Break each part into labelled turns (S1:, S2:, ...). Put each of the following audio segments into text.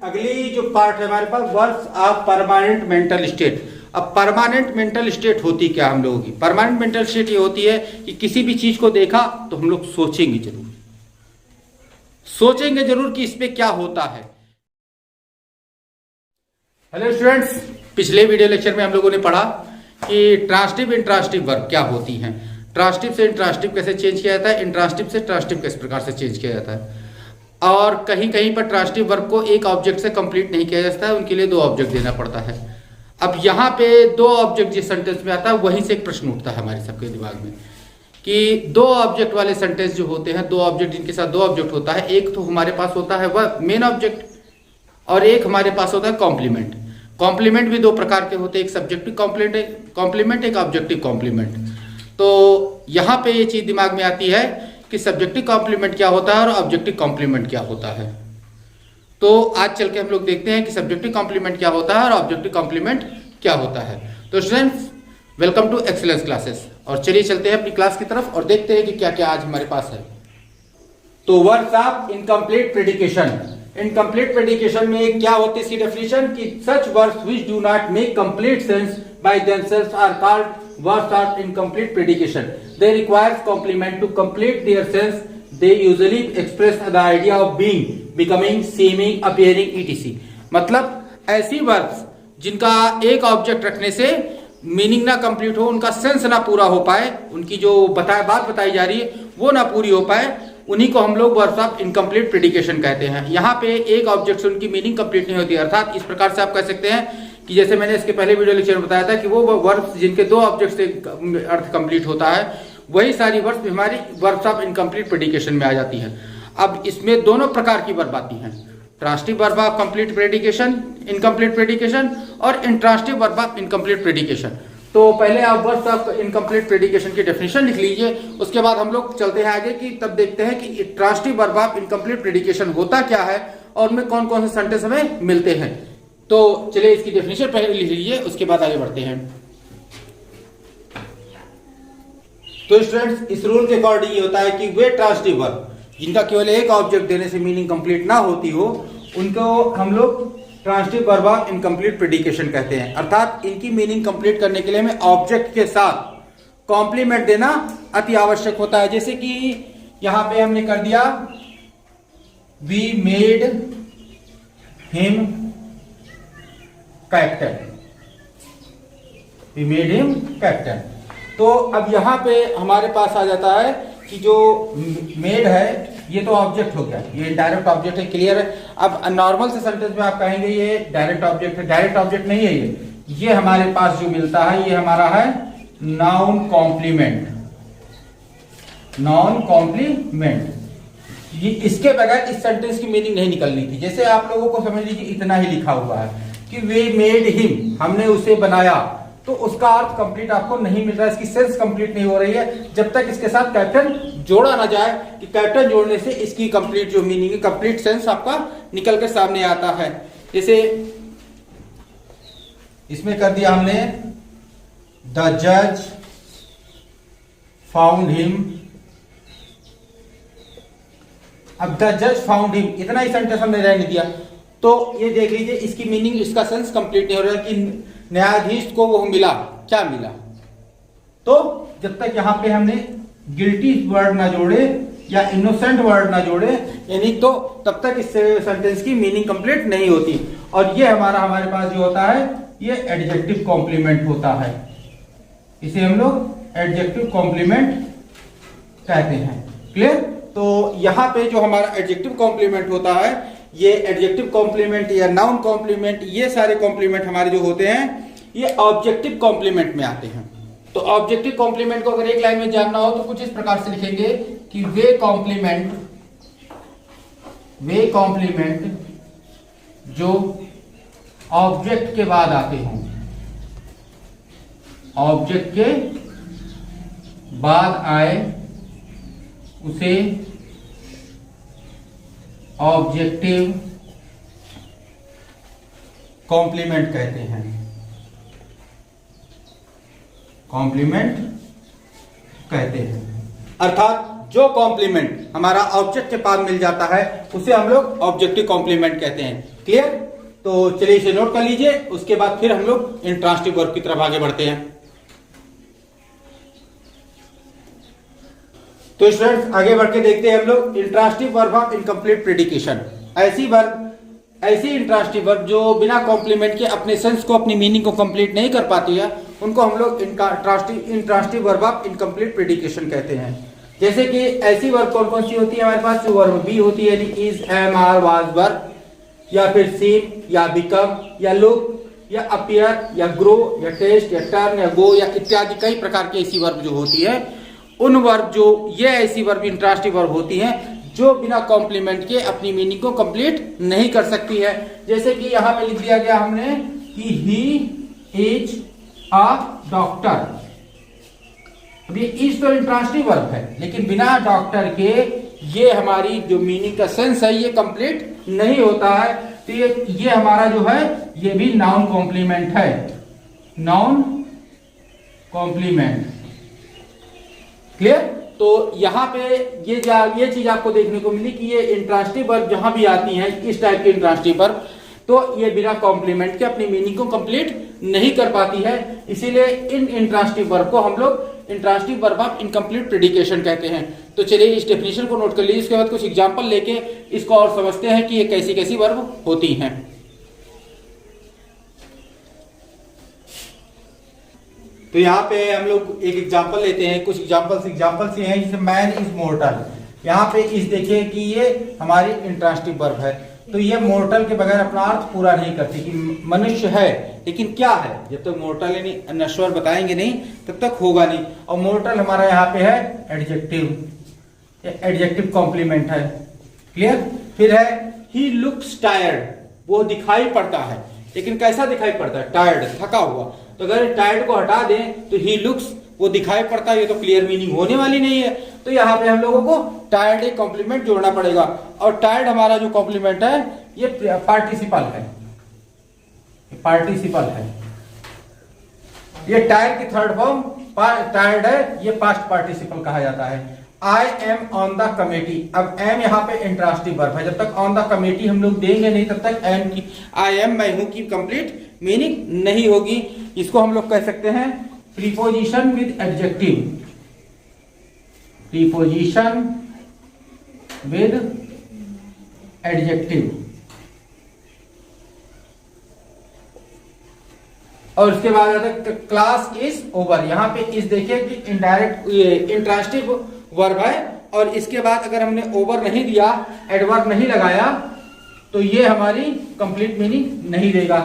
S1: अगली जो पार्ट है हमारे पास words of permanent mental state. अब परमानेंट मेंटल स्टेट होती क्या हम लोगों की? परमानेंट मेंटल स्टेट ये होती है कि किसी भी चीज को देखा तो हम लोग सोचेंगे जरूर कि इस पे क्या होता है। हेलो स्टूडेंट्स, पिछले वीडियो लेक्चर में हम लोगों ने पढ़ा कि ट्रांसटिव इंट्रांसटिव वर्ब क्या होती हैं, ट्रांसटिव से इंट्रांसटिव कैसे चेंज किया जाता है, इंट्रांसटिव से ट्रांसटिव किस प्रकार से चेंज किया जाता है, और कहीं कहीं पर ट्रांसटिव वर्ब को एक ऑब्जेक्ट से कंप्लीट नहीं किया जाता है, उनके लिए दो ऑब्जेक्ट देना पड़ता है। अब यहाँ पे दो ऑब्जेक्ट जिस सेंटेंस में आता है वहीं से एक प्रश्न उठता है हमारे सबके दिमाग में कि दो ऑब्जेक्ट वाले सेंटेंस जो होते हैं, दो ऑब्जेक्ट जिनके साथ दो ऑब्जेक्ट होता है, एक तो हमारे पास होता है वह मेन ऑब्जेक्ट और एक हमारे पास होता है कॉम्प्लीमेंट। कॉम्प्लीमेंट भी दो प्रकार के होते हैं, एक सब्जेक्टिव कॉम्प्लीमेंट, एक ऑब्जेक्टिव कॉम्प्लीमेंट। तो यहाँ पे ये चीज दिमाग में आती है कि सब्जेक्टिव कॉम्प्लीमेंट क्या होता है और ऑब्जेक्टिव कॉम्प्लीमेंट क्या होता है। तो आज चल के हम लोग देखते हैं कि सब्जेक्टिव कॉम्प्लीमेंट क्या होता है और ऑब्जेक्टिव कॉम्प्लीमेंट क्या होता है। तो students, welcome to excellence classes. और चलिए चलते हैं अपनी क्लास की तरफ और देखते हैं कि क्या क्या आज हमारे पास है। तो words of incomplete predication. Incomplete predication में क्या होती है इसकी डेफिनेशन कि such words which do not make complete sense by themselves are called words of incomplete predication. They requires complement to complete their sense. They usually express the idea of being, becoming, seeming, appearing, etc. मतलब ऐसी words जिनका एक object रखने से meaning ना complete हो, उनका sense ना पूरा हो पाए, उनकी जो बात बताई जा रही है वो ना पूरी हो पाए, उन्हीं को हम लोग वर्ड्स ऑफ इनकम्प्लीट प्रेडिकेशन कहते हैं। यहाँ पे एक ऑब्जेक्ट से उनकी मीनिंग कंप्लीट नहीं होती, अर्थात इस प्रकार से आप कह सकते हैं कि जैसे मैंने इसके पहले वीडियो लेक्चर में बताया था कि वो वर्ड्स जिनके दो ऑब्जेक्ट से अर्थ कंप्लीट होता है, वही सारी वर्ड्स हमारी वर्ड्स ऑफ इनकम्प्लीट प्रेडिकेशन में आ जाती है। अब इसमें दोनों प्रकार की वर्ब आती हैं, transitive verb of complete predication, incomplete predication, और intransitive verb of incomplete predication. तो पहले आप वर्ड्स ऑफ इनकम्प्लीट प्रेडिकेशन की डेफिनेशन लिख लीजिए, उसके बाद हम लोग चलते हैं आगे कि तब देखते हैं कि ट्रांसटिव वर्ब ऑफ इनकम्प्लीट प्रेडिकेशन होता क्या है और उनमें कौन कौन से सेंटेंस हमें मिलते हैं। तो चलिए इसकी डेफिनेशन पहले लिख लीजिए, उसके बाद आगे बढ़ते हैं। तो स्टूडेंट्स, इस रूल के अकॉर्डिंग ये होता है कि वे ट्रांसटिव वर्ब जिनका केवल एक ऑब्जेक्ट देने से मीनिंग कंप्लीट ना होती हो, उनको हम लोग ट्रांसटिव वर्ब ऑफ इनकम्प्लीट प्रेडिकेशन कहते हैं। अर्थात इनकी मीनिंग कंप्लीट करने के लिए हमें ऑब्जेक्ट के साथ कॉम्प्लीमेंट देना अति आवश्यक होता है। जैसे कि यहां पे हमने कर दिया we made him captain, we made him captain. तो अब यहां पे हमारे पास आ जाता है कि जो मेड है ये तो ऑब्जेक्ट हो गया, ये डायरेक्ट ऑब्जेक्ट है, क्लियर है। अब नॉर्मल से सेंटेंस में आप कहेंगे ये डायरेक्ट ऑब्जेक्ट है, डायरेक्ट ऑब्जेक्ट नहीं है ये हमारे पास जो मिलता है ये हमारा है नाउन कॉम्प्लीमेंट, नाउन कॉम्प्लीमेंट। ये इसके बगैर इस सेंटेंस की मीनिंग नहीं निकलनी थी। जैसे आप लोगों को समझ लीजिए इतना ही लिखा हुआ है कि वे मेड हिम, हमने उसे बनाया, तो उसका अर्थ कंप्लीट आपको नहीं मिल रहा है, इसकी सेंस कंप्लीट नहीं हो रही है जब तक इसके साथ कैप्टन जोड़ा ना जाए, कि कैप्टन जोड़ने से इसकी कंप्लीट जो मीनिंग है, कंप्लीट सेंस आपका निकल कर सामने आता है। जैसे इसमें कर दिया हमने द जज फाउंड हिम। अब द जज फाउंड हिम इतना ही सेंटेंस हमने रहने दिया, तो ये देख लीजिए इसकी मीनिंग, इसका सेंस कंप्लीट नहीं हो रहा है कि न्यायाधीश को वो मिला, क्या मिला। तो जब तक यहां पे हमने गिल्टी वर्ड ना जोड़े या इनोसेंट वर्ड ना जोड़े, यानी तो तब तक इस सेंटेंस की मीनिंग कंप्लीट नहीं होती। और ये हमारे पास जो होता है ये एडजेक्टिव कॉम्प्लीमेंट होता है, इसे हम लोग एडजेक्टिव कॉम्प्लीमेंट कहते हैं, क्लियर। तो यहां पे जो हमारा एडजेक्टिव कॉम्प्लीमेंट होता है, ये एडजेक्टिव कॉम्प्लीमेंट या नाउन कॉम्प्लीमेंट, ये सारे कॉम्प्लीमेंट हमारे जो होते हैं ये ऑब्जेक्टिव कॉम्प्लीमेंट में आते हैं। तो ऑब्जेक्टिव कॉम्प्लीमेंट को अगर एक लाइन में जानना हो तो कुछ इस प्रकार से लिखेंगे कि वे कॉम्प्लीमेंट जो ऑब्जेक्ट के बाद आते हों, ऑब्जेक्ट के बाद आए उसे ऑब्जेक्टिव कॉम्प्लीमेंट कहते हैं, कॉम्प्लीमेंट कहते हैं। अर्थात जो कॉम्प्लीमेंट हमारा ऑब्जेक्ट के पास मिल जाता है उसे हम लोग ऑब्जेक्टिव कॉम्प्लीमेंट कहते हैं। क्लियर? तो चलिए इसे नोट कर लीजिए, उसके बाद फिर हम लोग इंट्रांसिटिव वर्ब की तरफ आगे बढ़ते हैं। तो स्टूडेंट्स आगे बढ़ के देखते हैं हम लोग इंट्रांसिटिव वर्ब ऑफ इनकम्प्लीट प्रेडिकेशन। ऐसी इंट्रांसिटिव वर्ब जो बिना कॉम्प्लीमेंट के अपने सेंस को, अपनी मीनिंग को कंप्लीट नहीं कर पाती है, उनको हम लोग इंट्रांसिटिव वर्ब ऑफ इनकम्प्लीट प्रेडिकेशन कहते हैं। जैसे कि ऐसी वर्ब कौन कौन सी होती है हमारे पास? जो वर्ब बी होती है, यानी इज, एम, आर, वाज, वर, या फिर सीम, या बिकम, या लुक, या अपीयर, या ग्रो, या टेस्ट, या टर्न, या गो, या इत्यादि कई प्रकार की ऐसी वर्ब जो होती है, उन वर्ब जो ये ऐसी वर्ब इंट्रांसिटिव वर्ब होती हैं जो बिना कॉम्प्लीमेंट के अपनी मीनिंग को कंप्लीट नहीं कर सकती है। जैसे कि यहां पे लिख दिया गया हमने कि ही इज अ डॉक्टर। अब ये इज तो इंट्रांसिटिव वर्ब है, लेकिन बिना डॉक्टर के ये हमारी जो मीनिंग का सेंस है ये कंप्लीट नहीं होता है। तो ये हमारा जो है ये भी नाउन कॉम्प्लीमेंट है, नाउन कॉम्प्लीमेंट। क्लियर? तो यहाँ पे ये चीज आपको देखने को मिली कि ये इंट्रांसिटिव वर्ब जहां भी आती हैं, इस टाइप की इंट्रांसिटिव वर्ब, तो ये बिना कॉम्प्लीमेंट के अपनी मीनिंग को कंप्लीट नहीं कर पाती है। इसीलिए इन इंट्रांसिटिव वर्ब को हम लोग इंट्रांसिटिव वर्ब ऑफ इनकम्प्लीट प्रेडिकेशन कहते हैं। तो चलिए इस डेफिनेशन को नोट कर लीजिए, उसके बाद कुछ एग्जांपल लेके इसको और समझते हैं कि ये कैसी कैसी वर्ब होती हैं। तो यहाँ पे हम लोग एक एग्जांपल लेते हैं, कुछ एग्जांपल्स ये हैं, जैसे मैन इज मोर्टल। यहाँ पे इस देखिए कि ये हमारी इंट्रांसिटिव वर्ब है, तो ये मोर्टल के बगैर अपना अर्थ पूरा नहीं करती कि मनुष्य है, लेकिन क्या है? जब तक मोर्टल यानी नश्वर बताएंगे नहीं तब तक होगा नहीं। और मोर्टल हमारा यहाँ पे है एडजेक्टिव कॉम्प्लीमेंट है। क्लियर? फिर है ही लुक्स टायर्ड, वो दिखाई पड़ता है, लेकिन कैसा दिखाई पड़ता है? टायर्ड, थका हुआ। तो अगर टायर्ड को हटा दें तो ही लुक्स, वो दिखाई पड़ता है, ये तो क्लियर मीनिंग होने वाली नहीं है। तो यहाँ पे हम लोगों को टायर्ड एक कॉम्प्लीमेंट जोड़ना पड़ेगा। और टायर्ड हमारा जो कॉम्प्लीमेंट है ये पार्टिसिपल है, ये टायर्ड की थर्ड फॉर्म टायर्ड है, ये पास्ट पार्टिसिपल कहा जाता है। I am on the committee. अब एम यहाँ पे इंट्रांसिटिव वर्ब है, जब तक ऑन द कमेटी हम लोग देंगे नहीं तब तक एम की, आई एम मैं हूं की कंप्लीट मीनिंग नहीं होगी। इसको हम लोग कह सकते हैं preposition with adjective, preposition with adjective. और उसके बाद आता है क्लास इज ओवर। यहाँ पे इस देखिए कि इनडायरेक्ट इंट्रांसिटिव वर्ब है, और इसके बाद अगर हमने ओवर नहीं दिया, एडवर्ब नहीं लगाया, तो ये हमारी कंप्लीट मीनिंग नहीं देगा।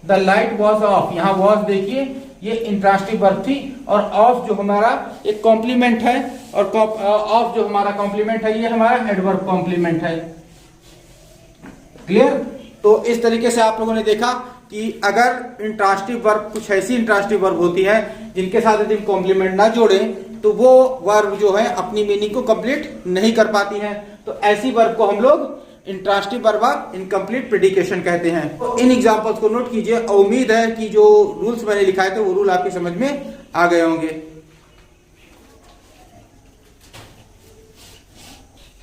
S1: द लाइट वॉज ऑफ, यहाँ वॉज देखिए ये इंट्रांसिटिव वर्ब थी, और ऑफ जो हमारा एक कॉम्प्लीमेंट है, और ऑफ जो हमारा कॉम्प्लीमेंट है ये हमारा एडवर्ब कॉम्प्लीमेंट है। क्लियर? तो इस तरीके से आप लोगों ने देखा कि अगर इंट्रांसिटिव वर्ब, कुछ ऐसी इंट्रांसिटिव वर्ब होती है जिनके साथ यदि कॉम्प्लीमेंट ना जोड़ें तो वो वर्ब जो है अपनी मीनिंग को कंप्लीट नहीं कर पाती है। तो ऐसी वर्ब को हम लोग इंट्रांसिटिव वर्ब ऑफ इनकम्प्लीट प्रेडिकेशन कहते हैं। तो इन एग्जांपल्स को नोट कीजिए, और उम्मीद है कि जो रूल्स मैंने लिखाए थे वो रूल आपकी समझ में आ गए होंगे।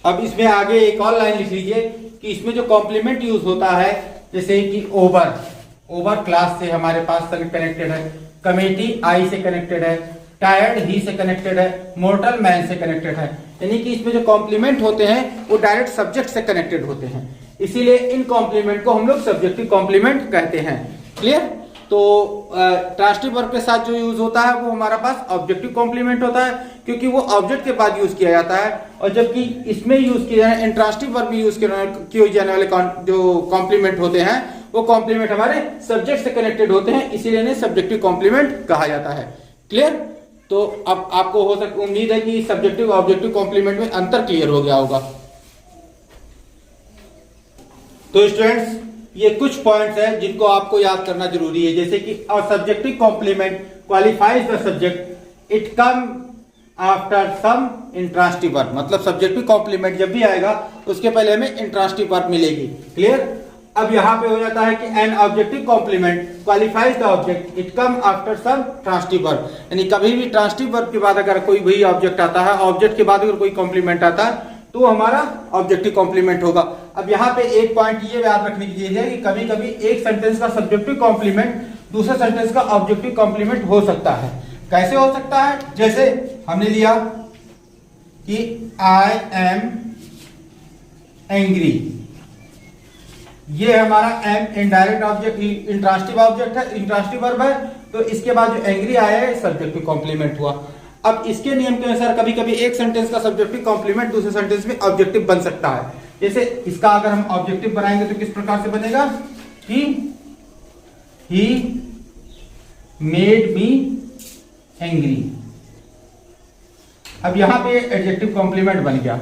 S1: अब इसमें आगे एक और लाइन लिख लीजिए कि इसमें जो कॉम्प्लीमेंट यूज होता है, जैसे कि ओवर क्लास से हमारे पास कनेक्टेड है, कमेटी आई से कनेक्टेड है, टायर्ड ही से कनेक्टेड है, मोर्टल मैन से कनेक्टेड है। यानी कि इसमें जो कॉम्प्लीमेंट होते हैं वो डायरेक्ट सब्जेक्ट से कनेक्टेड होते हैं, इसीलिए इन कॉम्प्लीमेंट को हम लोग सब्जेक्टिव कॉम्प्लीमेंट कहते हैं। क्लियर? तो ट्रांसिटिव वर्ब के साथ जो यूज होता है वो हमारा पास ऑब्जेक्टिव कॉम्प्लीमेंट होता है, क्योंकि वो ऑब्जेक्ट के बाद यूज किया जाता है। और जबकि इसमें यूज किया जाए इंट्रांसिटिव वर्ब में यूज किए जाने वाले जो कॉम्प्लीमेंट होते हैं वो कॉम्प्लीमेंट हमारे सब्जेक्ट से कनेक्टेड होते हैं, इसीलिए इन्हें सब्जेक्टिव कॉम्प्लीमेंट कहा जाता है। क्लियर? तो अब आपको हो सकता, उम्मीद है कि सब्जेक्टिव ऑब्जेक्टिव कॉम्प्लीमेंट में अंतर क्लियर हो गया होगा। तो स्टूडेंट्स ये कुछ पॉइंट्स हैं जिनको आपको याद करना जरूरी है, जैसे कि subjective complement qualifies the subject, it come after some intransitive verb. मतलब सब्जेक्टिव कॉम्प्लीमेंट जब भी आएगा उसके पहले हमें इंट्रांसिटिव वर्ब मिलेगी। क्लियर? अब यहाँ पे हो जाता है कि an objective complement qualifies the object it come after some transitive verb, यानी कभी भी ट्रांसटिव वर्ब के बाद अगर कोई वही ऑब्जेक्ट आता है, ऑब्जेक्ट के बाद अगर कोई कॉम्प्लीमेंट आता है तो हमारा ऑब्जेक्टिव कॉम्प्लीमेंट होगा। अब यहाँ पे एक पॉइंट ये याद रखने की चीज है कि कभी कभी एक सेंटेंस का सब्जेक्टिव कॉम्प्लीमेंट दूसरे सेंटेंस का ऑब्जेक्टिव कॉम्प्लीमेंट हो सकता है। कैसे हो सकता है? जैसे हमने लिया कि आई एम एंग्री, ये हमारा am indirect object intransitive object है, इंट्रांसिटिव वर्ब है, तो इसके बाद जो एंग्री आया है सब्जेक्टिव कॉम्प्लीमेंट हुआ। अब इसके नियम के अनुसार कभी कभी एक सेंटेंस का सब्जेक्टिव कॉम्प्लीमेंट दूसरे सेंटेंस में ऑब्जेक्टिव बन सकता है। जैसे इसका अगर हम ऑब्जेक्टिव बनाएंगे तो किस प्रकार से बनेगा कि ही मेड मी एंग्री। अब यहां पे एडजेक्टिव कॉम्प्लीमेंट बन गया,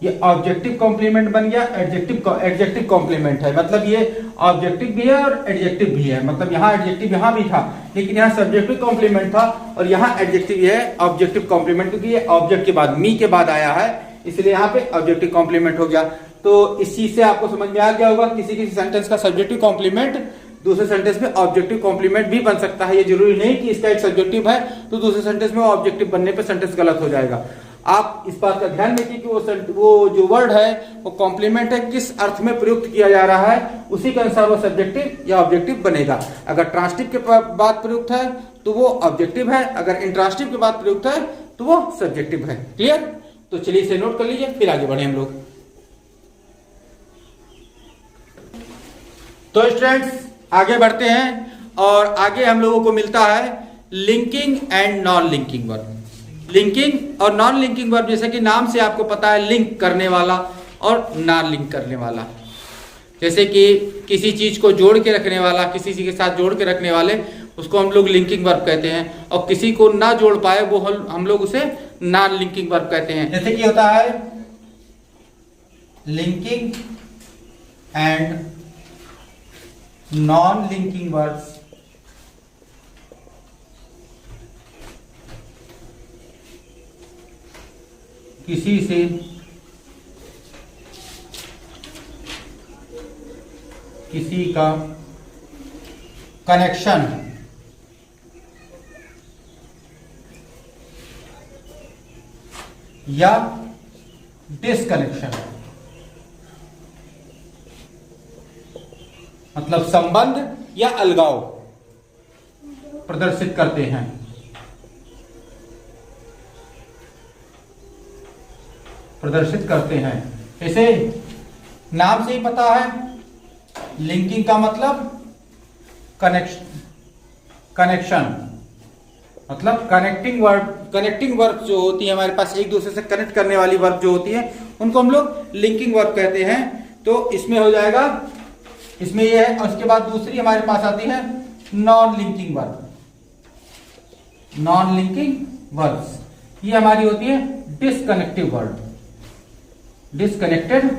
S1: ये ऑब्जेक्टिव कॉम्प्लीमेंट बन गया, एडजेक्टिव कॉम्प्लीमेंट है, मतलब ये ऑब्जेक्टिव भी है और एडजेक्टिव भी है। मतलब यहाँ एडजेक्टिव यहाँ भी था लेकिन यहाँ सब्जेक्टिव कॉम्प्लीमेंट था, और यहाँ एडजेक्टिव है ऑब्जेक्टिव कॉम्प्लीमेंट, क्योंकि ये ऑब्जेक्ट के बाद मी के बाद आया है इसलिए यहाँ पे ऑब्जेक्टिव कॉम्प्लीमेंट हो गया। तो इस चीज से आपको समझ में आ गया होगा किसी किसी सेंटेंस का सब्जेक्टिव कॉम्प्लीमेंट दूसरे सेंटेंस में ऑब्जेक्टिव कॉम्प्लीमेंट भी बन सकता है। ये जरूरी नहीं कि इसका एक सब्जेक्टिव है तो दूसरे सेंटेंस में ऑब्जेक्टिव बनने पे सेंटेंस गलत हो जाएगा। आप इस बात का ध्यान रखिए कि वो जो वर्ड है वो कॉम्प्लीमेंट है, किस अर्थ में प्रयुक्त किया जा रहा है उसी के अनुसार वो सब्जेक्टिव या ऑब्जेक्टिव बनेगा। अगर ट्रांसिटिव के बाद प्रयुक्त है तो वो ऑब्जेक्टिव है, अगर इंट्रांसिटिव के बाद प्रयुक्त है तो वो सब्जेक्टिव है। क्लियर? तो चलिए इसे नोट कर लीजिए, फिर आगे बढ़े हम लोग। तो स्टूडेंट्स आगे बढ़ते हैं और आगे हम लोगों को मिलता है linking and non linking verb. Linking और नॉन लिंकिंग वर्ब, जैसे कि नाम से आपको पता है, लिंक करने वाला और नॉन लिंक करने वाला। जैसे कि किसी चीज को जोड़ के रखने वाला, किसी चीज के साथ जोड़ के रखने वाले, उसको हम लोग लिंकिंग वर्ब कहते हैं, और किसी को ना जोड़ पाए वो हम लोग उसे नॉन लिंकिंग वर्ब कहते हैं। जैसे कि होता है linking and non linking verbs. किसी से किसी का कनेक्शन या डिसकनेक्शन, मतलब संबंध या अलगाव प्रदर्शित करते हैं। इसे नाम से ही पता है, लिंकिंग का मतलब कनेक्शन, मतलब कनेक्टिंग वर्ब जो होती है हमारे पास, एक दूसरे से कनेक्ट करने वाली वर्ब जो होती है उनको हम लोग लिंकिंग वर्ब कहते हैं। तो इसमें हो जाएगा, इसमें ये है, और उसके बाद दूसरी हमारे पास आती है non linking verb. Non linking verbs ये हमारी होती है डिसकनेक्टिव वर्ब, डिसकनेक्शन।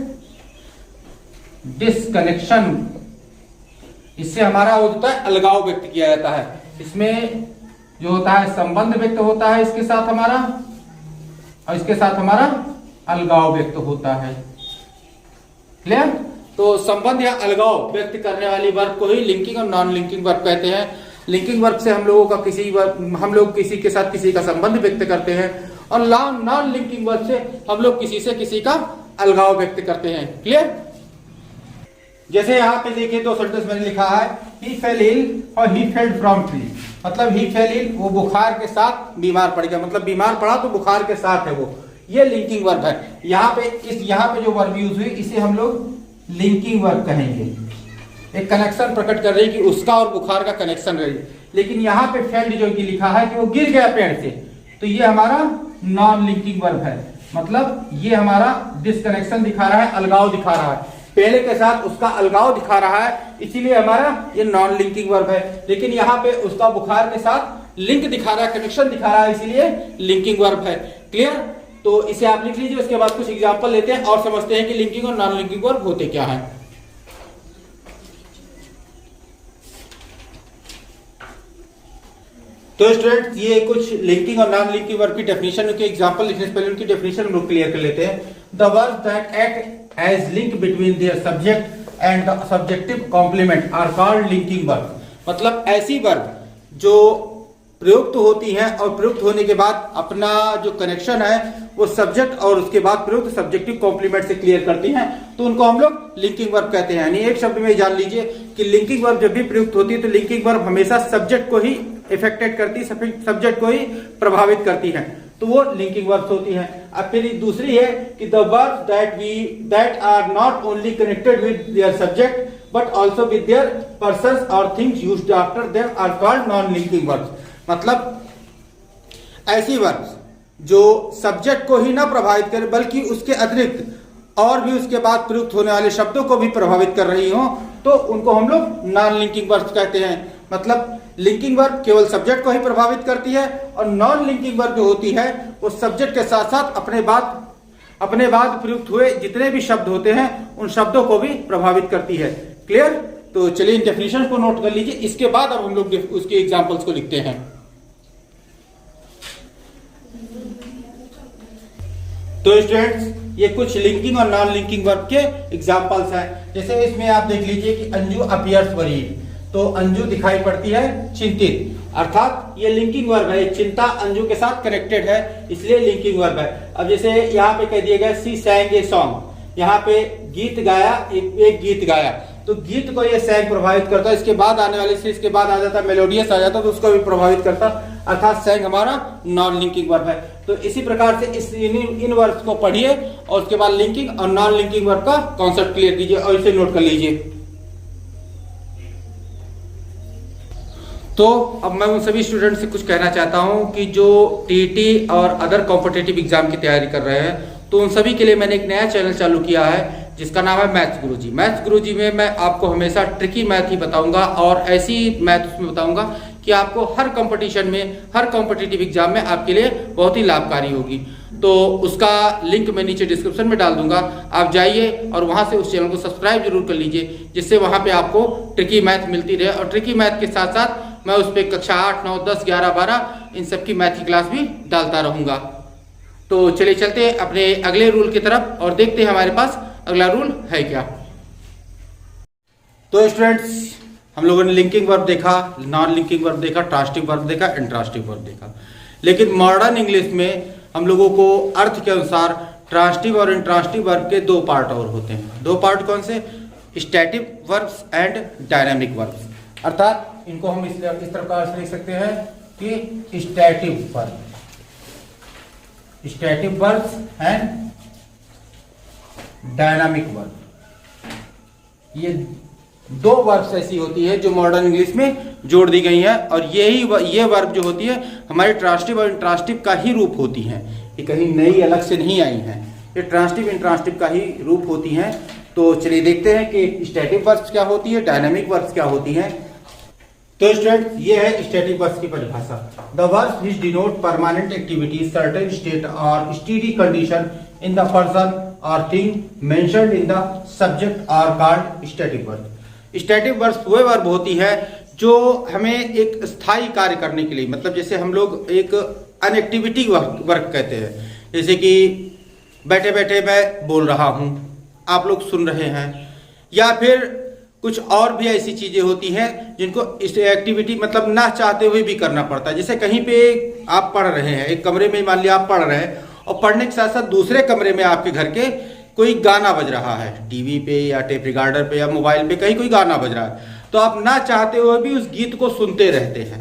S1: इससे हमारा होता है अलगाव व्यक्त किया जाता है। इसमें जो होता है संबंध व्यक्त होता है इसके साथ हमारा, और इसके साथ हमारा अलगाव व्यक्त होता है। क्लियर? तो संबंध या अलगाव व्यक्त करने वाली वर्ब को ही लिंकिंग और नॉन लिंकिंग वर्ब कहते हैं। लिंकिंग वर्ब से हम लोग किसी के साथ किसी का संबंध व्यक्त करते हैं, और नॉन लिंकिंग वर्ब से हम लोग किसी से किसी का अलगाव व्यक्त करते हैं। क्लियर? जैसे यहाँ पे देखिए दो सेंटेंस मैंने लिखा है, ही फेल इल और ही फेल्ड फ्रॉम ट्री। मतलब ही फेल इल, वो बुखार के साथ बीमार पड़ गया, मतलब बीमार पड़ा तो बुखार के साथ है वो, ये लिंकिंग वर्ब है। यहाँ पे जो वर्ब यूज हुई इसे हम लोग लिंकिंग वर्ब कहेंगे। एक कनेक्शन प्रकट कर रही है कि उसका और बुखार का कनेक्शन रही। लेकिन यहाँ पे फेल्ड जो कि लिखा है कि वो गिर गया पेड़ से, तो ये हमारा नॉन लिंकिंग वर्ब है। मतलब ये हमारा डिसकनेक्शन दिखा रहा है, अलगाव दिखा रहा है, पेड़ के साथ उसका अलगाव दिखा रहा है, इसीलिए हमारा ये नॉन लिंकिंग वर्ब है। लेकिन यहाँ पे उसका बुखार के साथ लिंक दिखा रहा है, कनेक्शन दिखा रहा है, इसीलिए लिंकिंग वर्ब है। क्लियर? तो इसे आप लिख लीजिए, उसके बाद कुछ एग्जांपल लेते हैं और समझते हैं कि लिंकिंग और नॉन लिंकिंग वर्ब होते क्या है। तो स्टूडेंट ये कुछ लिंकिंग और नॉन लिंकिंग वर्ब की डेफिनेशन, उनके एग्जांपल लिखने से पहले उनकी डेफिनेशन हम लोग क्लियर कर लेते हैं। The verb that act as link between their subject and the subjective complement are called linking verb. मतलब ऐसी वर्ब जो प्रयुक्त होती है और प्रयुक्त होने के बाद अपना जो कनेक्शन है वो सब्जेक्ट और उसके बाद प्रयुक्त सब्जेक्टिव कॉम्प्लीमेंट से क्लियर करती हैं, तो उनको हम लोग लिंकिंग वर्ब कहते हैं। यानी एक शब्द में जान लीजिए कि लिंकिंग वर्ब जब भी प्रयुक्त होती है तो लिंकिंग वर्ब हमेशा सब्जेक्ट को ही इफेक्टेड करती है, सब्जेक्ट को ही प्रभावित करती है, तो वो लिंकिंग वर्ब्स होती हैं। अब फिर दूसरी है कि the verbs that are not only connected with their subject but also with their persons और things used after them are called non linking verbs. मतलब ऐसी वर्ब्स जो सब्जेक्ट को ही ना प्रभावित करे बल्कि उसके अतिरिक्त और भी उसके बाद प्रयुक्त होने वाले शब्दों को भी प्रभावित कर रही हो, तो उनको हम लोग नॉन लिंकिंग वर्ब्स कहते हैं। मतलब लिंकिंग वर्ब केवल सब्जेक्ट को ही प्रभावित करती है और नॉन लिंकिंग वर्ब जो होती है वो सब्जेक्ट के साथ साथ अपने बाद प्रयुक्त हुए जितने भी शब्द होते हैं उन शब्दों को भी प्रभावित करती है। क्लियर? तो चलिए इन डेफिनेशन को नोट कर लीजिए। इसके बाद अब हम लोग उसके एग्जांपल्स को लिखते हैं। तो स्टूडेंट्स ये कुछ लिंकिंग और नॉन लिंकिंग वर्ब के एग्जांपल्स हैं। जैसे इसमें आप देख लीजिए कि अंजू अपीयर्स वरीड, तो अंजू दिखाई पड़ती है चिंतित, अर्थात ये लिंकिंग वर्ब है। चिंता अंजू के साथ कनेक्टेड है इसलिए लिंकिंग वर्ब है। अब जैसे यहाँ पे कह दिया गया सी सैंग ए सॉन्ग, यहाँ पे गीत गाया, एक गीत गाया, तो गीत को ये सैंग प्रभावित करता है। इसके बाद आने वाले से इसके बाद आ जाता मेलोडियस आ जाता तो उसको भी प्रभावित करता, अर्थात सैंग हमारा नॉन लिंकिंग वर्ब है। तो इसी प्रकार से इन वर्ब्स को पढ़िए और उसके बाद लिंकिंग और नॉन लिंकिंग वर्ब का कॉन्सेप्ट क्लियर कीजिए और इसे नोट कर लीजिए। तो अब मैं उन सभी स्टूडेंट से कुछ कहना चाहता हूं कि जो टीटी और अदर कॉम्पिटिटिव एग्जाम की तैयारी कर रहे हैं, तो उन सभी के लिए मैंने एक नया चैनल चालू किया है जिसका नाम है मैथ्स गुरुजी। मैथ्स गुरुजी में मैं आपको हमेशा ट्रिकी मैथ ही बताऊंगा और ऐसी मैथ उसमें बताऊंगा कि आपको हर कंपटीशन में, हर कॉम्पिटिटिव एग्जाम में आपके लिए बहुत ही लाभकारी होगी। तो उसका लिंक मैं नीचे डिस्क्रिप्शन में डाल दूंगा, आप जाइए और वहां से उस चैनल को सब्सक्राइब जरूर कर लीजिए, जिससे वहां पे आपको ट्रिकी मैथ मिलती रहे। और ट्रिकी मैथ के साथ साथ मैं उस पर कक्षा 8, 9, 10, 11, 12 इन सब की मैथ की क्लास भी डालता रहूंगा। तो चलिए चलते हैं अपने अगले रूल की तरफ और देखते हैं हमारे पास अगला रूल है क्या। तो स्टूडेंट्स हम लोगों ने लिंकिंग वर्ब देखा, नॉन लिंकिंग वर्ब देखा, ट्रांसिटिव वर्ब देखा, इंट्रांसिटिव वर्ब देखा। लेकिन मॉडर्न इंग्लिश में हम लोगों को अर्थ के अनुसार ट्रांसिटिव और इंट्रांसिटिव वर्ब के दो पार्ट और होते हैं। दो पार्ट कौन से? Static verbs and dynamic verbs. अर्थात इनको हम इस प्रकार से लिख सकते हैं कि static verbs and dynamic verb. ये दो वर्ब्स ऐसी होती है जो मॉडर्न इंग्लिश में जोड़ दी गई है और ये वर्ब जो होती है हमारे ट्रांसिटिव और इंट्रांसिटिव का ही रूप होती हैं। ये कहीं नई अलग से नहीं आई हैं, ये ट्रांसिटिव इंट्रांसिटिव का ही रूप होती हैं। तो चलिए देखते हैं कि स्टैटिक वर्ब्स क्या होती है, डायनामिक वर्ब्स क्या होती हैं। तो स्टूडेंट ये है स्टैटिक वर्ब्स की परिभाषा। The verbs which denote permanent activity, certain state और steady condition in the person और thing mentioned in the subject are called static verb. Static verbs वो वर्ब होती है जो हमें एक स्थायी कार्य करने के लिए, मतलब जैसे हम लोग एक अनएक्टिविटी वर्क कहते हैं, जैसे कि बैठे बैठे मैं बोल रहा हूँ, आप लोग सुन रहे हैं, या फिर कुछ और भी ऐसी चीजें होती हैं जिनको इस एक्टिविटी मतलब ना चाहते हुए भी करना पड़ता है। जैसे कहीं पे आप पढ़ रहे हैं, एक कमरे में मान लिया आप पढ़ रहे हैं और पढ़ने के साथ साथ दूसरे कमरे में आपके घर के कोई गाना बज रहा है, टीवी पे या टेप रिकॉर्डर पे या मोबाइल पे कहीं कोई गाना बज रहा है, तो आप ना चाहते हुए भी उस गीत को सुनते रहते हैं,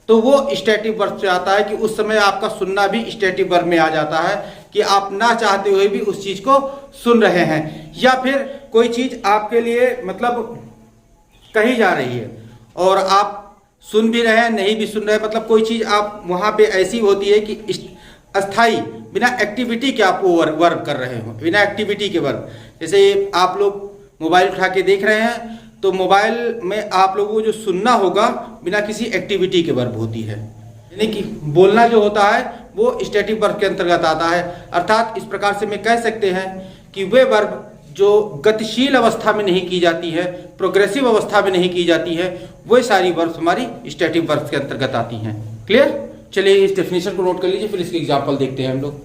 S1: तो वो स्टैटिक वर्ब से आता है कि उस समय आपका सुनना भी स्टैटिक वर्ब में आ जाता है कि आप ना चाहते हुए भी उस चीज को सुन रहे हैं। या फिर कोई चीज आपके लिए मतलब कही जा रही है और आप सुन भी रहे हैं, नहीं भी सुन रहे हैं, मतलब कोई चीज आप वहां पे ऐसी होती है कि अस्थाई, बिना एक्टिविटी के आप वो वर्ब कर रहे हो, बिना एक्टिविटी के वर्ब। जैसे आप लोग मोबाइल उठा के देख रहे हैं तो मोबाइल में आप लोगों को जो सुनना होगा बिना किसी एक्टिविटी के वर्ब होती है, यानी कि बोलना जो होता है वो स्टैटिक वर्ब के अंतर्गत आता है। अर्थात इस प्रकार से मैं कह सकते हैं कि वे वर्ब जो गतिशील अवस्था में नहीं की जाती है, प्रोग्रेसिव अवस्था में नहीं की जाती है, वो सारी वर्ब्स हमारी स्टैटिक वर्ब्स के अंतर्गत आती हैं। क्लियर? चलिए इस डेफिनेशन को नोट कर लीजिए, फिर इसके एग्जाम्पल देखते हैं हम लोग।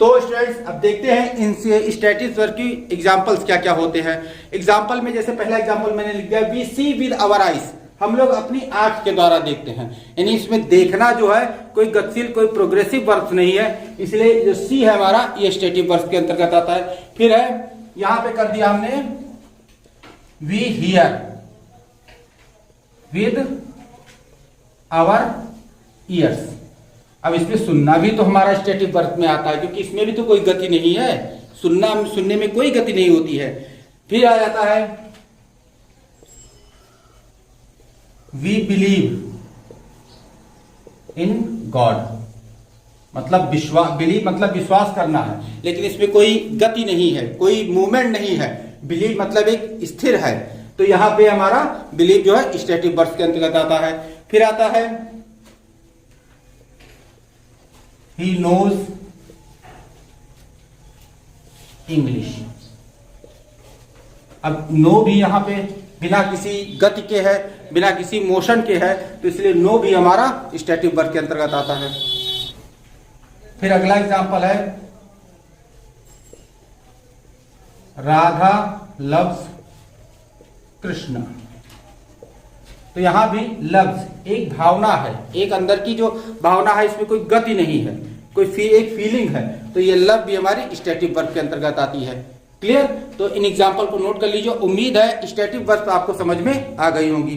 S1: तो स्टूडेंट्स अब देखते हैं इनसे स्टैटिक वर्ब की एग्जांपल्स क्या क्या होते हैं। एग्जांपल में जैसे पहला एग्जांपल मैंने लिख दिया, we see with our eyes, हम लोग अपनी आंख के द्वारा देखते हैं। यानी इसमें देखना जो है कोई गतिशील कोई प्रोग्रेसिव वर्ब नहीं है, इसलिए जो सी है हमारा ये स्टैटिक वर्ब के अंतर्गत आता है। फिर है यहां पे कर दिया हमने we hear with our ears. अब इसमें सुनना भी तो हमारा स्टैटिक वर्ब में आता है, क्योंकि इसमें भी तो कोई गति नहीं है, सुनने में कोई गति नहीं होती है। फिर आ जाता है वी बिलीव इन गॉड, मतलब बिलीव मतलब विश्वास करना है, लेकिन इसमें कोई गति नहीं है, कोई मूवमेंट नहीं है। बिलीव मतलब एक स्थिर है, तो यहां पे हमारा बिलीव जो है स्टैटिक वर्ब के अंतर्गत आता है। फिर आता है ही नोज इंग्लिश। अब नो भी यहां पे बिना किसी गति के है, बिना किसी मोशन के है, तो इसलिए नो भी हमारा स्टैटिक वर्ब के अंतर्गत आता है। फिर अगला एग्जांपल है राधा लव्स कृष्ण। तो यहां भी लव्स एक भावना है, एक अंदर की जो भावना है, इसमें कोई गति नहीं है, कोई एक फीलिंग है, तो ये लव भी हमारी स्टैटिक वर्ब के अंतर्गत आती है। क्लियर? तो इन एग्जाम्पल को नोट कर लीजिए। उम्मीद है स्टैटिक वर्ब आपको समझ में आ गई होंगी।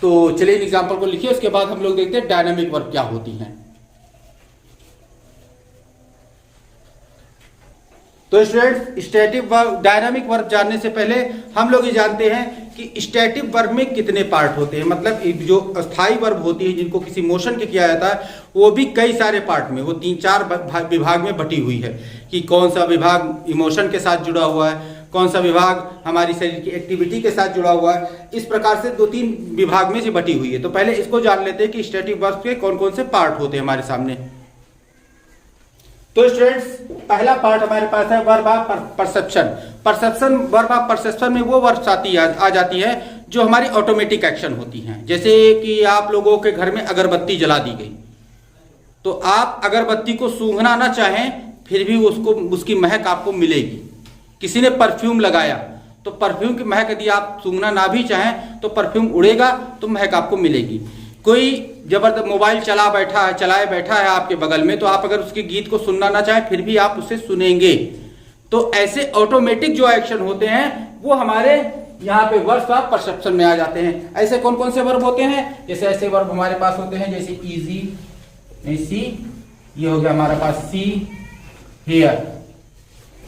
S1: तो चलिए इन एग्जाम्पल को लिखिए, उसके बाद हम लोग देखते हैं डायनामिक वर्ब क्या होती हैं। तो students static verb dynamic verb जानने से पहले हम लोग ये जानते हैं कि स्टैटिक वर्ब में कितने पार्ट होते हैं। मतलब जो अस्थायी वर्ब होती है जिनको किसी मोशन के किया जाता है, वो भी कई सारे पार्ट में, वो 3-4 विभाग में बटी हुई है कि कौन सा विभाग इमोशन के साथ जुड़ा हुआ है, कौन सा विभाग हमारी शरीर की एक्टिविटी के साथ जुड़ा हुआ है। इस प्रकार से 2-3 विभाग में से बटी हुई है। तो पहले इसको जान लेते हैं कि स्टैटिक वर्ब के कौन कौन से पार्ट होते हैं हमारे सामने। तो स्टूडेंट्स पहला पार्ट हमारे पास है verb of perception. Perception verb of perception में वो वर्ब्स आ जाती है जो हमारी ऑटोमेटिक एक्शन होती हैं। जैसे कि आप लोगों के घर में अगरबत्ती जला दी गई, तो आप अगरबत्ती को सूंघना ना चाहें फिर भी उसकी महक आपको मिलेगी। किसी ने परफ्यूम लगाया, तो परफ्यूम की महक यदि आप सूंघना ना भी चाहें तो परफ्यूम उड़ेगा, तो महक आपको मिलेगी। कोई जबरदस्त मोबाइल चलाए बैठा है आपके बगल में, तो आप अगर उसके गीत को सुनना ना चाहें फिर भी आप उसे सुनेंगे। तो ऐसे ऑटोमेटिक जो एक्शन होते हैं वो हमारे यहाँ पे वर्ब्स ऑफ परसेप्शन में आ जाते हैं। ऐसे कौन कौन से वर्ब होते हैं? जैसे ऐसे वर्ब हमारे पास होते हैं जैसे इजी, सी, ये हो गया हमारे पास सी हियर।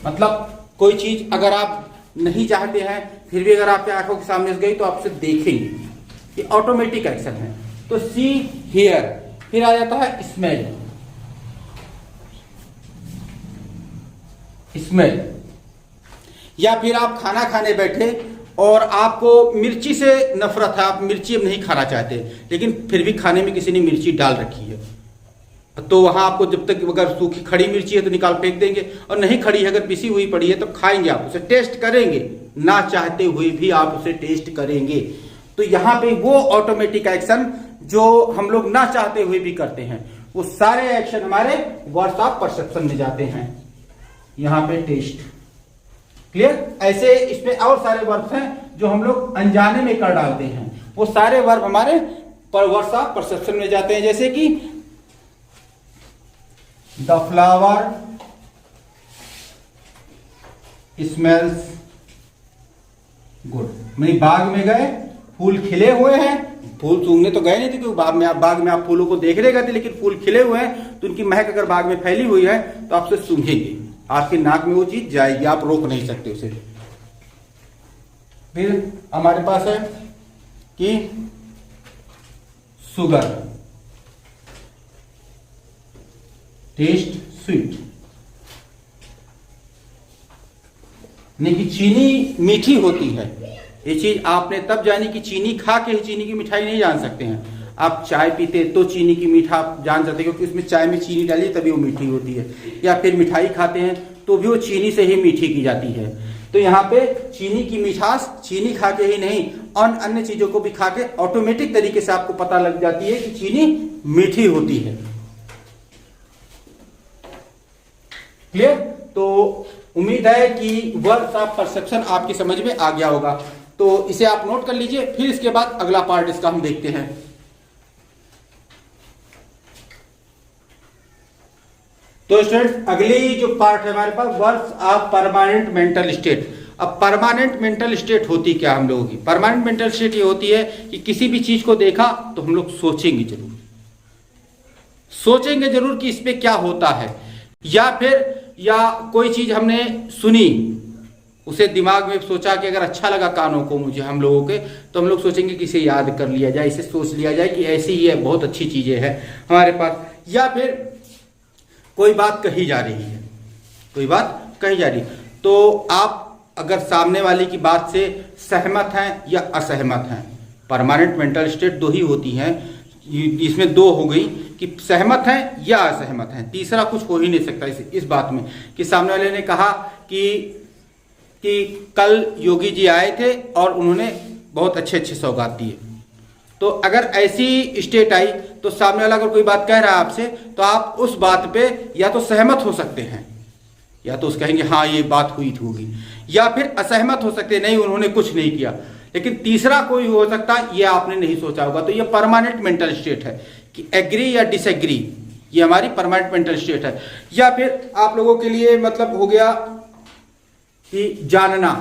S1: मतलब कोई चीज अगर आप नहीं चाहते हैं फिर भी अगर आपके आंखों के सामने से गई तो आप उसे देखेंगे, ये ऑटोमेटिक एक्शन है। तो सी हियर। फिर आ जाता है स्मेल। स्मेल, या फिर आप खाना खाने बैठे और आपको मिर्ची से नफरत है, आप मिर्ची नहीं खाना चाहते, लेकिन फिर भी खाने में किसी ने मिर्ची डाल रखी है, तो वहां आपको जब तक अगर सूखी खड़ी मिर्ची है तो निकाल फेंक देंगे, और नहीं खड़ी है अगर पिसी हुई पड़ी है तो खाएंगे, आप उसे टेस्ट करेंगे, ना चाहते हुए भी आप उसे टेस्ट करेंगे। तो यहाँ पे वो ऑटोमेटिक एक्शन जो हम लोग ना चाहते हुए भी करते हैं, वो सारे एक्शन हमारे वर्ब्स ऑफ परसेप्शन में जाते हैं। यहाँ पे टेस्ट। क्लियर? ऐसे इसमें और सारे वर्ब्स हैं जो हम लोग अनजाने में कर डालते हैं, वो सारे वर्ब हमारे वर्ब्स ऑफ परसेप्शन में जाते हैं। जैसे कि द फ्लावर स्मेल्स गुड। मैं बाग में गए, फूल खिले हुए हैं, फूल सूंघने तो गए नहीं थे क्योंकि बाग में आप फूलों को देखने गए थे, लेकिन फूल खिले हुए हैं तो उनकी महक अगर बाग में फैली हुई है तो आप उसे सूंघेंगे, आपके नाक में वो चीज जाएगी, आप रोक नहीं सकते उसे। फिर हमारे पास है कि शुगर, टेस्ट स्वीट, यानी कि चीनी मीठी होती है। ये चीज आपने तब जानी कि चीनी खा के ही चीनी की मिठाई नहीं जान सकते हैं। आप चाय पीते तो चीनी की मीठा आप जान सकते हैं, क्योंकि उसमें चाय में चीनी डाली तभी वो मीठी होती है। या फिर मिठाई खाते हैं तो भी वो चीनी से ही मीठी की जाती है। तो यहाँ पे चीनी की मिठास चीनी खा के ही नहीं, अन्य चीजों को भी खा के ऑटोमेटिक तरीके से आपको पता लग जाती है कि चीनी मीठी होती है। क्लियर? तो उम्मीद है कि वर्ब्स ऑफ परसेप्शन आपकी समझ में आ गया होगा। तो इसे आप नोट कर लीजिए, फिर इसके बाद अगला पार्ट इसका हम देखते हैं। तो स्टूडेंट्स अगली जो पार्ट है हमारे पास verbs of permanent mental state. अब परमानेंट मेंटल स्टेट होती क्या हम लोगों की? परमानेंट मेंटल स्टेट ये होती है कि किसी भी चीज को देखा तो हम लोग सोचेंगे जरूर कि इस पे क्या होता है, या कोई चीज हमने सुनी, उसे दिमाग में सोचा कि अगर अच्छा लगा कानों को मुझे हम लोगों के, तो हम लोग सोचेंगे कि इसे याद कर लिया जाए, इसे सोच लिया जाए कि ऐसी ही है, बहुत अच्छी चीजें हैं हमारे पास। या फिर कोई बात कही जा रही है, तो आप अगर सामने वाले की बात से सहमत हैं या असहमत हैं, परमानेंट मेंटल स्टेट दो ही होती हैं, इसमें दो हो गई कि सहमत हैं या असहमत हैं, तीसरा कुछ हो ही नहीं सकता इस बात में कि सामने वाले ने कहा कि कल योगी जी आए थे और उन्होंने बहुत अच्छे अच्छे सौगात दिए। तो अगर ऐसी स्टेट आई तो सामने वाला अगर कोई बात कह रहा है आपसे, तो आप उस बात पे या तो सहमत हो सकते हैं, या तो उस कहेंगे हाँ ये बात हुई थी होगी, या फिर असहमत हो सकते हैं, नहीं उन्होंने कुछ नहीं किया। लेकिन तीसरा कोई हो सकता है, ये आपने नहीं सोचा होगा। तो ये परमानेंट मेंटल स्टेट है कि एग्री या डिसएग्री, ये हमारी परमानेंट मेंटल स्टेट है। या फिर आप लोगों के लिए मतलब हो गया कि जानना,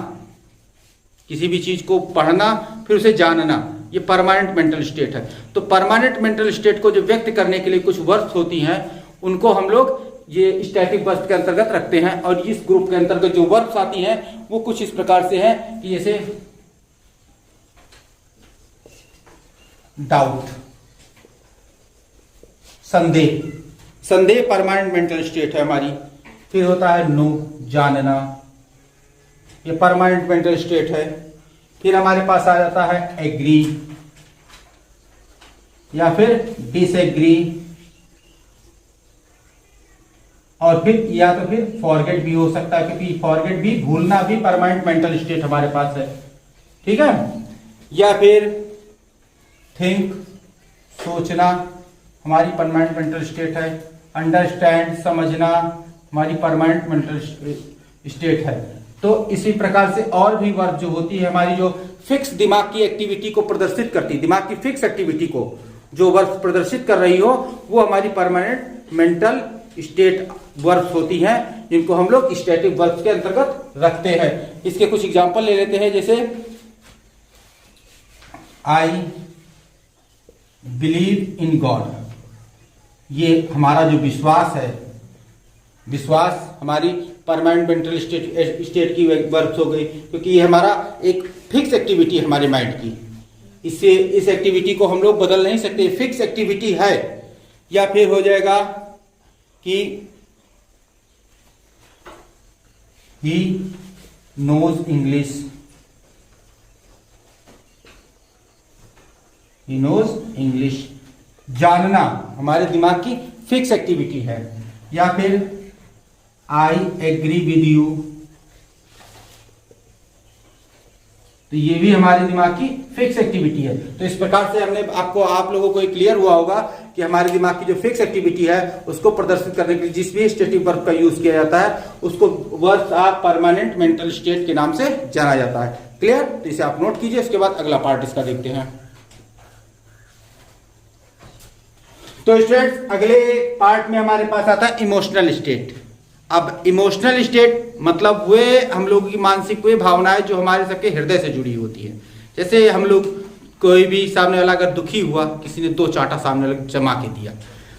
S1: किसी भी चीज को पढ़ना फिर उसे जानना, ये परमानेंट मेंटल स्टेट है। तो परमानेंट मेंटल स्टेट को जो व्यक्त करने के लिए कुछ वर्ड्स होती हैं, उनको हम लोग ये स्टैटिक वर्ब्स के अंतर्गत रखते हैं। और इस ग्रुप के अंतर्गत जो वर्ब्स आती हैं वो कुछ इस प्रकार से हैं कि जैसे डाउट, संदेह परमानेंट मेंटल स्टेट है हमारी। फिर होता है नो, जानना, ये परमानेंट मेंटल स्टेट है। फिर हमारे पास आ जाता है एग्री या फिर डिसएग्री, और फिर या तो फिर फॉरगेट भी हो सकता है, क्योंकि फॉरगेट भी, भूलना भी परमानेंट मेंटल स्टेट हमारे पास है, ठीक है। या फिर थिंक, सोचना, हमारी परमानेंट मेंटल स्टेट है। अंडरस्टैंड, समझना, हमारी परमानेंट मेंटल स्टेट है। तो इसी प्रकार से और भी वर्ब जो होती है हमारी, जो फिक्स दिमाग की एक्टिविटी को प्रदर्शित करती, दिमाग की फिक्स एक्टिविटी को जो वर्ब प्रदर्शित कर रही हो, वो हमारी परमानेंट मेंटल स्टेट वर्ब्स होती हैं, जिनको हम लोग स्टैटिक वर्ब्स के अंतर्गत रखते हैं। इसके कुछ एग्जांपल ले लेते हैं, जैसे आई बिलीव इन गॉड, ये हमारा जो विश्वास है, विश्वास हमारी परमानेंट मेंटल स्टेट की वर्ब्स हो गई, क्योंकि ये हमारा एक फिक्स एक्टिविटी है हमारे माइंड की, इससे इस एक्टिविटी को हम लोग बदल नहीं सकते, फिक्स एक्टिविटी है। या फिर हो जाएगा कि he knows English, he knows English, जानना हमारे दिमाग की फिक्स एक्टिविटी है। या फिर आई एग्री विद यू, तो ये भी हमारे दिमाग की फिक्स एक्टिविटी है। तो इस प्रकार से हमने आप लोगों को क्लियर हुआ होगा कि हमारे दिमाग की जो फिक्स एक्टिविटी है उसको प्रदर्शित करने के लिए जिस भी स्टैटिक वर्ब का यूज किया जाता है उसको verbs of permanent mental state के नाम से जाना जाता है। क्लियर? तो इसे आप नोट कीजिए। इसके बाद अगला पार्ट इसका देखते हैं। तो स्टूडेंट्स अगले पार्ट में हमारे पास आता है इमोशनल स्टेट। अब इमोशनल स्टेट मतलब वे हम लोगों की मानसिक वे भावनाएं जो हमारे सबके हृदय से जुड़ी होती है। जैसे हम लोग कोई भी सामने वाला अगर दुखी हुआ, किसी ने 2 चांटा सामने वाले जमा के दिया,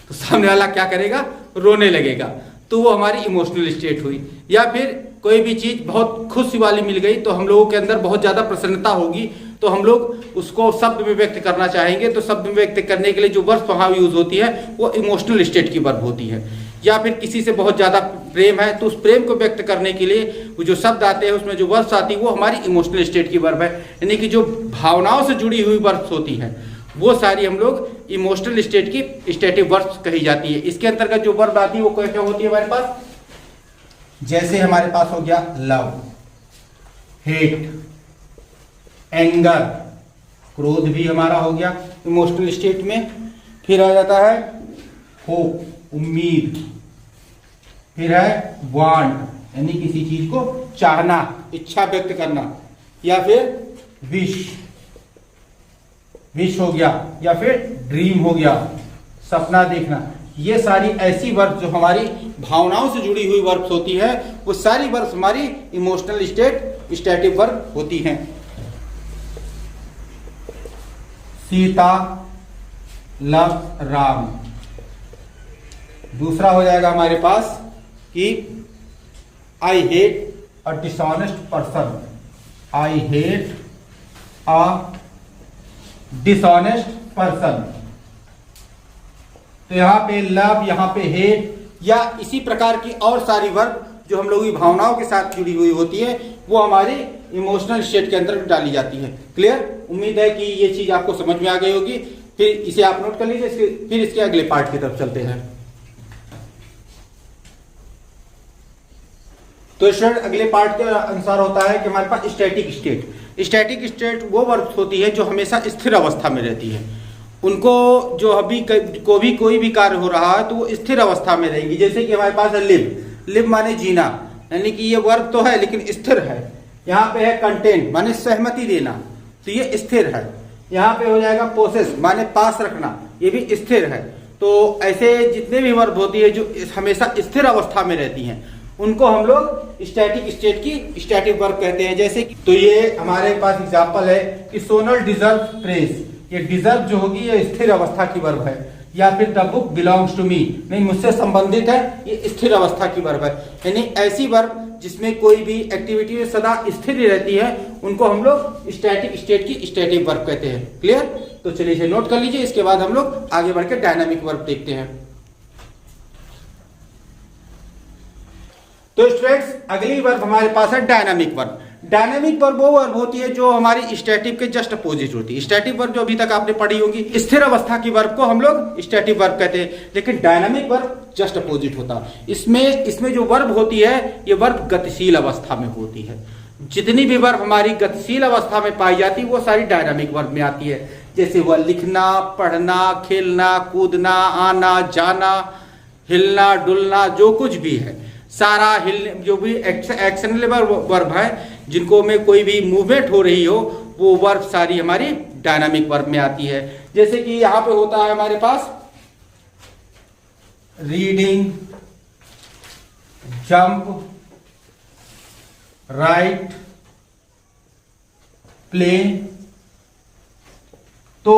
S1: तो सामने वाला क्या करेगा? रोने लगेगा। तो वो हमारी इमोशनल स्टेट हुई। या फिर कोई भी चीज बहुत खुशी वाली मिल गई तो हम लोगों के अंदर बहुत ज्यादा प्रसन्नता होगी, तो हम लोग उसको शब्द में व्यक्त करना चाहेंगे। तो शब्द में व्यक्त करने के लिए जो वर्ब वहां यूज होती है वो इमोशनल स्टेट की वर्ब होती है। या फिर किसी से बहुत ज्यादा प्रेम है तो उस प्रेम को व्यक्त करने के लिए वो जो शब्द आते हैं उसमें जो वर्ब्स आती है वो हमारी इमोशनल स्टेट की वर्ब है। यानी कि जो भावनाओं से जुड़ी हुई वर्ब्स होती हैं वो सारी हम लोग इमोशनल स्टेट की स्टेटिव वर्ब्स कही जाती है। इसके अंतर्गत जो वर्ब आती है वो क्या होती है हमारे पास? जैसे हमारे पास हो गया लव, हेट, एंगर, क्रोध भी हमारा हो गया इमोशनल स्टेट में। फिर आ जाता है होप, उम्मीद, फिर है वांट यानी किसी चीज को चाहना, इच्छा व्यक्त करना, या फिर विश, विश हो गया, या फिर ड्रीम हो गया, सपना देखना। ये सारी ऐसी वर्ब जो हमारी भावनाओं से जुड़ी हुई वर्ब्स होती है, वो सारी वर्ब्स हमारी इमोशनल स्टेटिव वर्ब होती हैं। सीता लव राम। दूसरा हो जाएगा हमारे पास कि I hate a dishonest person. I hate a dishonest person. तो यहां पे लव, यहां पे हेट, या इसी प्रकार की और सारी वर्ब जो हम लोगों की भावनाओं के साथ जुड़ी हुई होती है, वो हमारी इमोशनल स्टेट के अंदर डाली जाती है। क्लियर? उम्मीद है कि ये चीज आपको समझ में आ गई होगी। फिर इसे आप नोट कर लीजिए, फिर इसके अगले पार्ट की तरफ चलते हैं। तो स्टूडेंट अगले पार्ट के अनुसार होता है कि हमारे पास स्टैटिक स्टेट। स्टैटिक स्टेट वो वर्ब्स होती है जो हमेशा स्थिर अवस्था में रहती है। उनको जो अभी कोई भी कार्य हो रहा है तो वो स्थिर अवस्था में रहेंगी। जैसे कि हमारे पास है लिव। लिव माने जीना, यानी कि ये वर्ब तो है लेकिन स्थिर है। यहाँ पे है कंटेंट माने सहमति देना, तो ये स्थिर है। यहाँ पे हो जाएगा पोसेस माने पास रखना, ये भी स्थिर है। तो ऐसे जितने भी वर्ब होती है जो हमेशा स्थिर अवस्था में रहती हैं, उनको हम लोग स्टैटिक स्टेट की स्टैटिक वर्ब कहते हैं। जैसे तो ये हमारे पास एग्जांपल है कि सोनल डिजर्व प्रेज। ये डिजर्व जो होगी ये स्थिर अवस्था की वर्ब है। या फिर the book belongs to me, नहीं मुझसे संबंधित है, ये स्थिर अवस्था की वर्ब है। यानी ऐसी वर्ब जिसमें कोई भी एक्टिविटी में सदा स्थिर रहती है, उनको हम लोग स्टैटिक स्टेट की स्टैटिक वर्ब कहते हैं। क्लियर? तो चलिए इसे नोट कर लीजिए। इसके बाद हम लोग आगे बढ़ के डायनामिक वर्ब देखते हैं। तो स्टूडेंट्स अगली वर्ब हमारे पास है डायनामिक वर्ब। डायनामिक वर्ब वो वर्ब होती है जो हमारी स्टैटिक के जस्ट अपोजिट होती है। स्टैटिक वर्ब जो अभी तक आपने पढ़ी होगी, स्थिर अवस्था की वर्ब को हम लोग स्टैटिक वर्ब कहते हैं, लेकिन डायनामिक वर्ब जस्ट अपोजिट होता है। इसमें जो वर्ब होती है, ये वर्ब गतिशील अवस्था में होती है। जितनी भी वर्ब हमारी गतिशील अवस्था में पाई जाती है वो सारी डायनामिक वर्ब में आती है। जैसे हुआ लिखना, पढ़ना, खेलना, कूदना, आना, जाना, हिलना, डुलना, जो कुछ भी है सारा जो भी एक्शनेबल वर्ब है, जिनको में कोई भी मूवमेंट हो रही हो, वो वर्ब सारी हमारी डायनामिक वर्ब में आती है। जैसे कि यहां पे होता है हमारे पास रीडिंग, जंप, राइट, प्ले, तो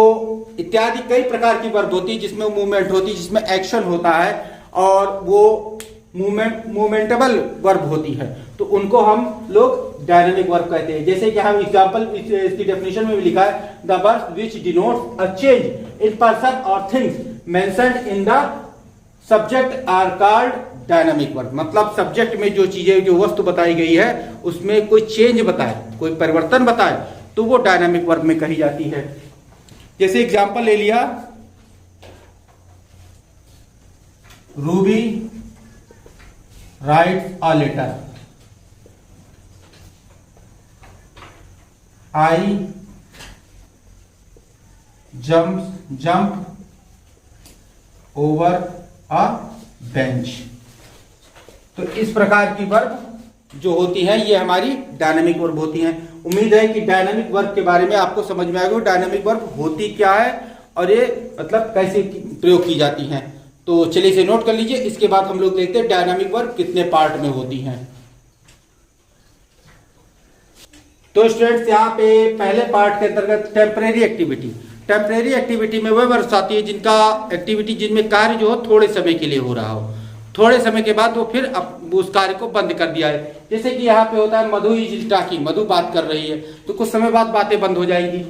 S1: इत्यादि कई प्रकार की वर्ब होती है जिसमें मूवमेंट होती है, जिसमें एक्शन होता है, और वो मूवमेंटेबल वर्ब होती है, तो उनको हम लोग डायनामिक वर्ब कहते हैं। जैसे कि हम एग्जांपल इसकी डेफिनेशन में भी लिखा है, the verb which denotes a change in person और things mentioned in the subject are called dynamic verb. मतलब सब्जेक्ट में जो चीजें, जो वस्तु बताई गई है, उसमें कोई चेंज बताए, कोई परिवर्तन बताए, तो वो डायनामिक वर्ब में कही जाती है। जैसे एग्जांपल ले लिया, Ruby writes a letter, I jump over a bench. तो इस प्रकार की वर्ब जो होती हैं, ये हमारी डायनामिक वर्ब होती हैं। उम्मीद है कि डायनामिक वर्ब के बारे में आपको समझ में आएगा, डायनामिक वर्ब होती क्या है और ये मतलब कैसे प्रयोग की जाती हैं। तो चलिए इसे नोट कर लीजिए। इसके बाद हम लोग देखते हैं डायनामिक वर्ब कितने पार्ट में होती हैं। तो स्टूडेंट्स यहाँ पे पहले पार्ट के अंतर्गत टेम्परेरी एक्टिविटी। टेम्परेरी एक्टिविटी में वह वर्ब्स आती है जिनका एक्टिविटी, जिनमें कार्य जो हो थोड़े समय के लिए हो रहा हो, थोड़े समय के बाद वो फिर उस कार्य को बंद कर दिया है। जैसे कि यहाँ पे होता है मधु इज टॉकिंग, मधु बात कर रही है, तो कुछ समय बाद बातें बंद हो जाएंगी।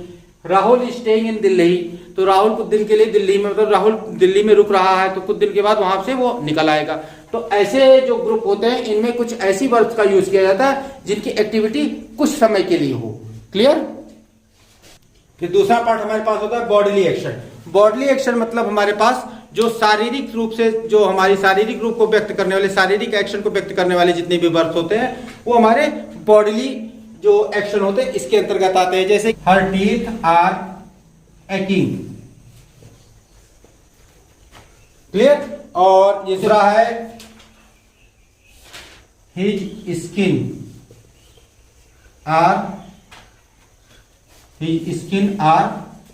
S1: Rahul is staying in Delhi, तो राहुल कुछ दिन के लिए दिल्ली में, मतलब राहुल दिल्ली में रुक रहा है, तो कुछ दिन के बाद वहां से वो निकल आएगा। तो ऐसे जो ग्रुप होते हैं, इनमें कुछ ऐसी वर्ब्स का यूज किया जाता है जिनकी एक्टिविटी कुछ समय के लिए हो। क्लियर? फिर दूसरा पार्ट हमारे पास होता है बॉडीली एक्शन। बॉडीली एक्शन मतलब हमारे पास जो शारीरिक रूप से, जो हमारी शारीरिक रूप को व्यक्त करने वाले, शारीरिक एक्शन को व्यक्त करने वाले जितने भी वर्ब्स होते हैं, वो हमारे बॉडीली जो एक्शन होते हैं इसके अंतर्गत आते हैं। जैसे her teeth are aching. Clear? और दूसरा है his skin are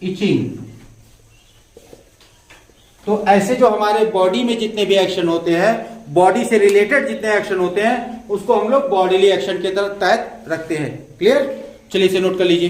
S1: itching। तो ऐसे जो हमारे बॉडी में जितने भी एक्शन होते हैं, बॉडी से रिलेटेड जितने एक्शन होते हैं, उसको हम लोग बॉडीली एक्शन के तहत रखते हैं। क्लियर? चलिए इसे नोट कर लीजिए।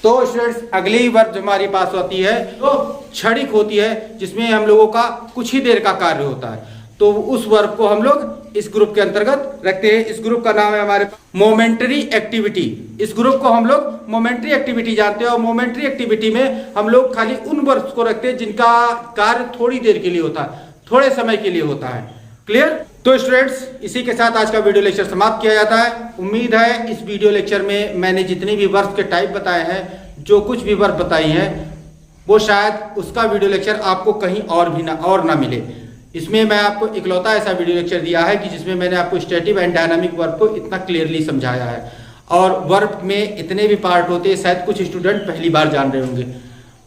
S1: तो स्टूडेंट्स अगली ही वर्ब जो हमारी पास होती है तो क्षणिक होती है, जिसमें हम लोगों का कुछ ही देर का कार्य होता है। तो उस वर्ब को हम लोग इस ग्रुप के अंतर्गत रखते हैं। इस ग्रुप का नाम है हमारे मोमेंटरी एक्टिविटी। इस ग्रुप को हम लोग मोमेंटरी एक्टिविटी जानते हैं, और मोमेंटरी एक्टिविटी में हम लोग खाली उन वर्ब्स को रखते हैं जिनका कार्य थोड़ी देर के लिए होता है, थोड़े समय के लिए होता है। क्लियर? तो स्टूडेंट्स इसी के साथ आज का वीडियो लेक्चर समाप्त किया जाता है। उम्मीद है इस वीडियो लेक्चर में मैंने जितनी भी वर्ब के टाइप बताए हैं, जो कुछ भी वर्ब बताई हैं, वो शायद उसका वीडियो लेक्चर आपको कहीं और भी ना मिले। इसमें मैं आपको इकलौता ऐसा वीडियो लेक्चर दिया है कि जिसमें मैंने आपको स्टैटिक एंड डायनामिक वर्ब को इतना क्लियरली समझाया है। और वर्ब में इतने भी पार्ट होते हैं, शायद कुछ स्टूडेंट पहली बार जान रहे होंगे।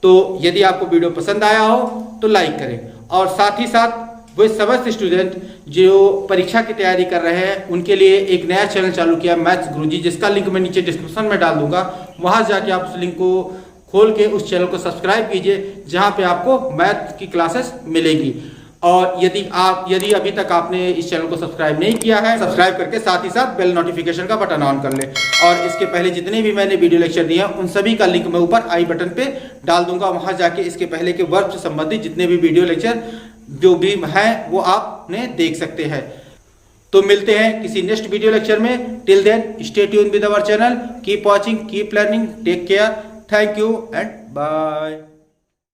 S1: तो यदि आपको वीडियो पसंद आया हो तो लाइक करें, और साथ ही साथ वो समस्त स्टूडेंट जो परीक्षा की तैयारी कर रहे हैं उनके लिए एक नया चैनल चालू किया मैथ्स गुरुजी, जिसका लिंक मैं नीचे डिस्क्रिप्शन में डाल दूंगा। वहां जाके आप उस लिंक को खोल के उस चैनल को सब्सक्राइब कीजिए, जहां पे आपको मैथ की क्लासेस मिलेगी। और यदि अभी तक आपने इस चैनल को सब्सक्राइब नहीं किया है, सब्सक्राइब करके साथ ही साथ बेल नोटिफिकेशन का बटन ऑन कर ले। और इसके पहले जितने भी मैंने वीडियो लेक्चर दिए हैं उन सभी का लिंक मैं ऊपर आई बटन पे डाल दूंगा। वहां जाके इसके पहले के वर्ब से संबंधित जितने भी वीडियो लेक्चर जो भी है वो आपने देख सकते हैं। तो मिलते हैं किसी नेक्स्ट वीडियो लेक्चर में। Till then stay tune with our channel, keep watching, keep learning, take care, thank you and bye.